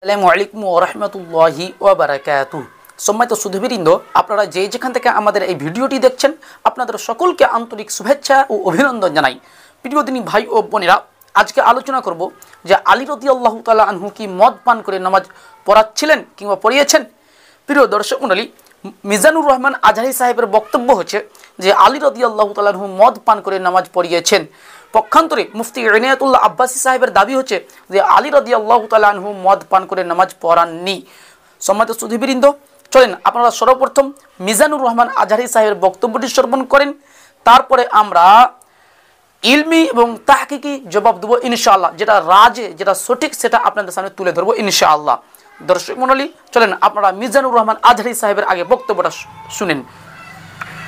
আসসালামু আলাইকুম ওয়া রাহমাতুল্লাহি ওয়া বারাকাতুহু। সম্মানিত সুধীবৃন্দ, আপনারা যেখান থেকে আমাদের এই ভিডিওটি দেখছেন, আপনাদের সকলকে আন্তরিক শুভেচ্ছা ও অভিনন্দন জানাই। প্রিয়দিনী ভাই ও বোনেরা, আজকে আলোচনা করব যে আলী রাদিয়াল্লাহু তাআলা আনহু কি মদ পান করে নামাজ পড়াচ্ছিলেন কিংবা পড়িয়েছেন। প্রিয় দর্শক মণ্ডলী, মিজানুর রহমান আজহারি সাহেবের বক্তব্য হচ্ছে যে আলী রাদিয়াল্লাহু তাআলা আনহু মদ পান করে নামাজ পড়িয়েছেন। পক্ষান্তরে মুফতি ইনায়াতুল্লাহ আব্বাসী সাহেবের দাবি হচ্ছে যে আলী রাদিয়াল্লাহু তাআলা আনহু মদ পান করে নামাজ পড়াননি। সম্মানিত সুধীবৃন্দ, চলেন আপনারা সর্বপ্রথম মিজানুর রহমান আজহারি সাহেবের বক্তব্যটি শ্রবণ করেন, তারপরে আমরা ইলমি এবং তাহকিকি জবাব দেবো ইনশাআল্লাহ। যেটা সঠিক সেটা আপনাদের সামনে তুলে ধরবো ইনশাআল্লাহ। দর্শক মণ্ডলী, চলেন আপনারা মিজানুর রহমান আজহারি সাহেবের আগে বক্তব্যটা শুনেন।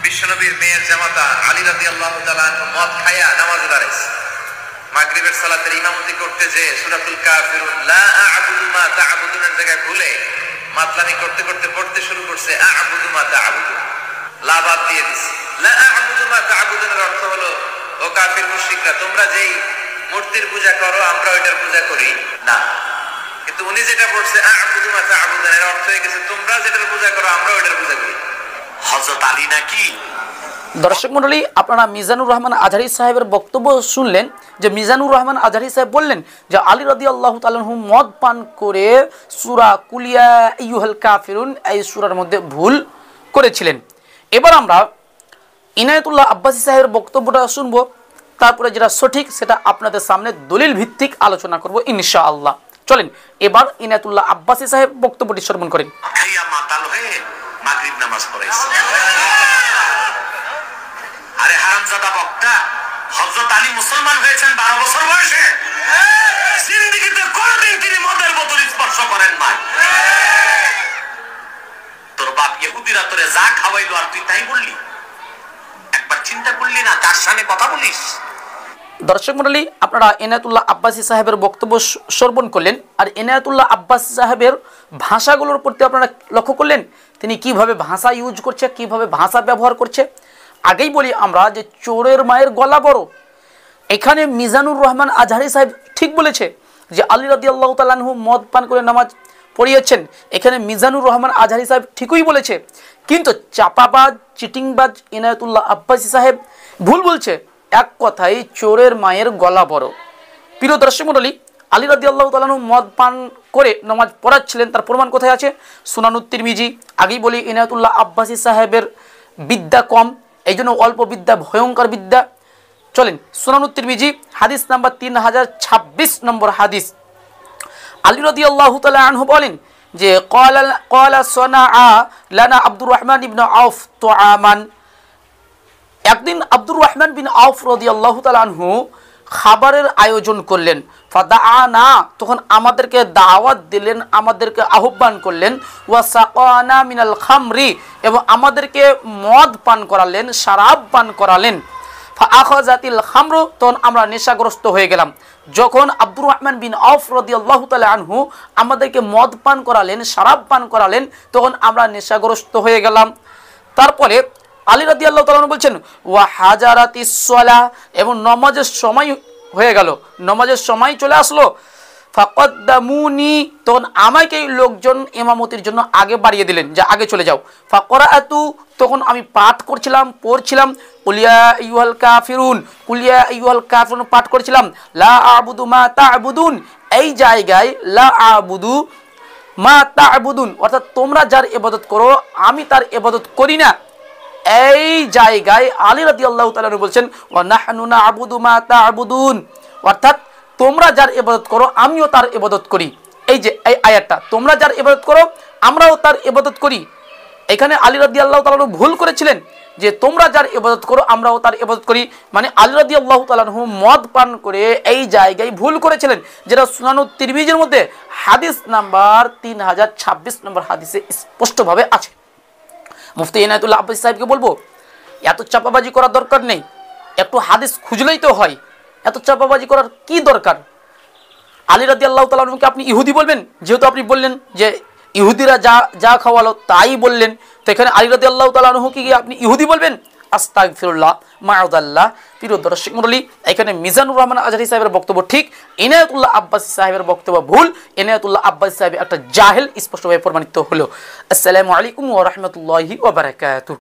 বিশ্বনবীর মেয়ের জামাতা আলী রাদিয়াল্লাহু তাআলা আনহু মদ খায়া নামাজে দাঁড়াইছে। মাগরিবের সালাতের ইমামতি করতে যে সূরাতুল কাফিরুন লা আ'বুদু মা তা'বুদুনের জায়গায় ভুলে মাতলামি করতে করতে পড়তে শুরু করছে আ'বুদু মা তা'বুদুন। লা বাদ দিয়ে দিছে। লা আ'বুদু মা তা'বুদুনের অর্থ হলো, ও কাফির মুশরিকরা, তোমরা যেই মূর্তির পূজা করো আমরা ওইটার পূজা করি না। কিন্তু উনি যেটা পড়ছে আ'বুদু মা তা'বুদুন, এর অর্থ হয়ে গেছে তোমরা যেটার পূজা করো আমরা ওইটার পূজা করি। হযরত আলী নাকি? দর্শক মণ্ডলী, আপনারা মিজানুর রহমান আজহারি সাহেবের বক্তব্য শুনলেন যে মিজানুর রহমান আজহারি সাহেব বললেন যে আলী রাদিয়াল্লাহু তাআলা আনহু মদ পান করে সূরা কুল ইয়া আইয়ুহাল কাফিরুন এই সূরার মধ্যে ভুল করেছিলেন। এবার আমরা ইনায়াতুল্লাহ আব্বাসী সাহেবের বক্তব্যটা শুনব, তারপরে যেটা সঠিক সেটা আপনাদের সামনে দলিল ভিত্তিক আলোচনা করব ইনশাআল্লাহ। চলেন এবার ইনায়াতুল্লাহ আব্বাসী সাহেব বক্তব্যটি শ্রবণ করেন। মাতাল হয়ে মাগরিব নামাজ পড়াইছে। আরে হারামজাদা বক্তা, হযরত আলী মুসলমান হয়েছেন 12 বছর বয়সে। জিন্দেগিতে কোনদিন তিনি মদের বোতল স্পর্শ করেন নাই। তোর বাপ ইহুদিরা তোরে যা খাওয়াইলো আর তুই তাই বললি? একবার চিন্তা করলি না তার সামনে কথা বলিস? দর্শক মণ্ডলী, আপনারা ইনায়াতুল্লাহ আব্বাসী সাহেবের বক্তব্য শ্রবণ করলেন। আর ইনায়াতুল্লাহ আব্বাসী সাহেবের ভাষাগুলোর প্রতি আপনারা লক্ষ্য করলেন তিনি কিভাবে ভাষা ইউজ করছে, কিভাবে ভাষা ব্যবহার করছে। আগেই বলি আমরা যে চোরের মায়ের গলা বড়। এখানে মিজানুর রহমান আজহারি সাহেব ঠিক বলেছে যে আলী রাদিয়াল্লাহু তাআলা আনহু মদ পান করে নামাজ পড়িয়েছেন। এখানে মিজানুর রহমান আজহারি সাহেব ঠিকই বলেছে, কিন্তু চাপাবাজ চিটিংবাজ ইনায়াতুল্লাহ আব্বাসী সাহেব ভুল বলছে। এক কথাই চোরের মায়ের গলা বড়। প্রিয় দর্শক মণ্ডলী, আলী রাদিয়াল্লাহু তাআলা আনহু মদ পান করে নামাজ পড়াচ্ছিলেন, তার প্রমাণ কোথায় আছে? সুনানুত তিরমিজি। আগেই বলি ইনায়াতুল্লাহ আব্বাসী সাহেবের বিদ্যা কম, এই জন্য অল্প বিদ্যা ভয়ঙ্কর বিদ্যা। চলেন সুনানুত তিরমিজি হাদিস নাম্বার 3026 নম্বর হাদিস। আলী রাদিয়াল্লাহু তাআলা আনহু বলেন যে ক্বালা সানাআ লানা আব্দুর রহমান ইবনে আউফ তুআমান। একদিন আব্দুর রহমান বিন আউফ রাদিয়াল্লাহু তাআলা আনহু খাবারের আয়োজন করলেন। ফাদাআনা, তখন আমাদেরকে দাওয়াত দিলেন, আমাদেরকে আহ্বান করলেন। ওয়াসাকানা মিনাল খামরি, এবং আমাদেরকে মদ পান করালেন, শরাব পান করালেন। ফাআখাযাতিল খামরু, তখন আমরা নেশাগ্রস্ত হয়ে গেলাম। যখন আব্দুর রহমান বিন আউফ রাদিয়াল্লাহু তাআলা আনহু আমাদেরকে মদ পান করালেন, শরাব পান করালেন, তখন আমরা নেশাগ্রস্ত হয়ে গেলাম। তারপরে আলী রাদিয়াল্লাহু তাআলা আনহু বলছেন ওয়া হাজারাতিস সালাহ, এবং নামাজের সময় হয়ে গেল, নামাজের সময় চলে আসলো। ফাকাদ্দামুনি, তখন আমাকে লোকজন ইমামতির জন্য আগে বাড়িয়ে দিলেন যে আগে চলে যাও। ফাকরাআতু, তখন আমি পাঠ করছিলাম, পড়ছিলাম কুলিয়া আইয়ুহাল কাফিরুন, কুলিয়া আইয়ুহাল কাফিরুন পাঠ করছিলাম। লা আ'বুদু মা তা'বুদুন, এই জায়গায় লা আ'বুদু মা তা'বুদুন অর্থাৎ তোমরা যার ইবাদত করো আমি তার ইবাদত করি না। এই জায়গায় আলী রাদিয়াল্লাহু তাআলা বলছেন ওয়া নাহনু না'বুদু মা তা'বুদুন, অর্থাৎ তোমরা যার ইবাদত করো আমিও তার ইবাদত করি। এই যে এই আয়াতটা, তোমরা যার ইবাদত করো আমরাও তার ইবাদত করি, এখানে আলী রাদিয়াল্লাহু তাআলা ভুল করেছিলেন যে তোমরা যার ইবাদত করো আমরাও তার ইবাদত করি, মানে আলী রাদিয়াল্লাহু তাআলা মদ পান করে এই জায়গায় ভুল করেছিলেন, যেটা সুনানুত তিরমিজির মধ্যে হাদিস নাম্বার 3026 নম্বর হাদিসে স্পষ্টভাবে আছে। মুফতি ইনায়াতুল্লাহ আব্বাসী সাহেবকে বলবো, এত চাপাবাজি করার দরকার নেই, একটু হাদিস খুঁজলেই তো হয়, এত চাপাবাজি করার কি দরকার? আলী রাদিয়াল্লাহু তাআলা আনহুকে আপনি ইহুদি বলবেন, যেহেতু আপনি বললেন যে ইহুদিরা যা যা খাওয়ালো তাই বললেন, তো এখানে আলী রাদিয়াল্লাহু তাআলা আনহুকে কি আপনি ইহুদি বলবেন? আস্তাগফিরুল্লাহ মাআযাল্লাহ। প্রিয় দর্শক মণ্ডলী, এখানে মিজানুর রহমান আজহারী সাহেবের বক্তব্য ঠিক, ইনায়াতুল্লাহ আব্বাসী সাহেবের বক্তব্য ভুল। ইনায়াতুল্লাহ আব্বাসী সাহেব একটা জাহেল স্পষ্টভাবে প্রমাণিত হলো। আসসালামু আলাইকুম ওয়া রাহমাতুল্লাহি ওয়া বারাকাতুহু।